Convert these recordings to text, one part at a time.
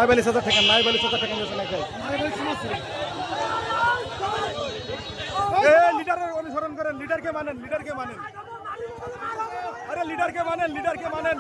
নাইবালি সাদা ঠেকান, নাইবালি সাদা ঠেকান যাচ্ছে না খাই। লিডারের অনুসরণ করেন, লিডারকে মানেন, লিডারকে মানেন। আরে লিডারকে মানেন, লিডারকে মানেন।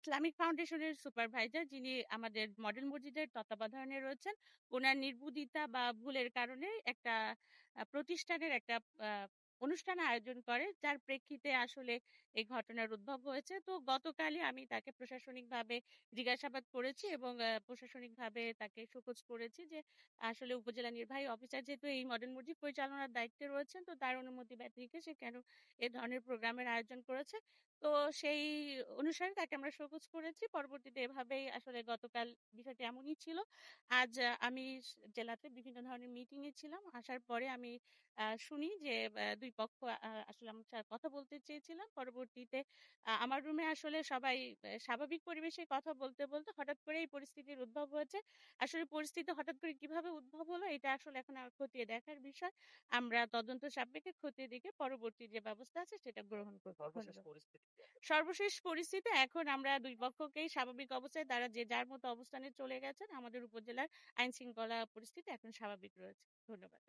ইসলামিক ফাউন্ডেশনের সুপারভাইজার যিনি আমাদের মডেল মসজিদের তত্ত্বাবধানে রয়েছেন, ওনার নির্বুদ্ধিতা বা ভুলের কারণে একটা প্রতিষ্ঠানের একটা অনুষ্ঠান আয়োজন করে, যার প্রেক্ষিতে আসলে এই ঘটনার উদ্ভব হয়েছে। তো গতকালই আমি তাকে প্রশাসনিকভাবে জিজ্ঞাসাবাদ করেছি এবং প্রশাসনিকভাবে তাকে শোকজ করেছি যে আসলে উপজেলা নির্বাহী অফিসার যেহেতু এই মডেল মসজিদ পরিচালনার দায়িত্বে রয়েছেন, তো তার অনুমতি ব্যতিরেকে সে কেন এ ধরনের প্রোগ্রামের আয়োজন করেছে। তো সেই অনুসারে তাকে আমরা শোকজ করেছি। পরবর্তীতে এভাবেই আসলে গতকাল বিষয়টি এমনই ছিল। আজ আমি জেলাতে বিভিন্ন ধরনের মিটিং এ ছিলাম। আসার পরে আমি শুনি যে দুই পক্ষ আসলে আমার সাথে কথা বলতে চেয়েছিলাম। পরবর্তীতে আমার রুমে আসলে সবাই স্বাভাবিক পরিবেশে কথা বলতে বলতে হঠাৎ করে এই পরিস্থিতির উদ্ভব হয়েছে। আসলে পরিস্থিতি হঠাৎ করে কিভাবে উদ্ভব হলো এটা আসলে এখন আর খতিয়ে দেখার বিষয়। আমরা তদন্ত সাপেক্ষে খতিয়ে দেখে পরবর্তী যে ব্যবস্থা আছে সেটা গ্রহণ করব। সর্বশেষ পরিস্থিতি এখন আমরা দুই পক্ষকেই স্বাভাবিক অবস্থায় তারা যে যার মতো অবস্থানে চলে গেছেন। আমাদের উপজেলার আইন শৃঙ্খলা পরিস্থিতি এখন স্বাভাবিক রয়েছে। ধন্যবাদ।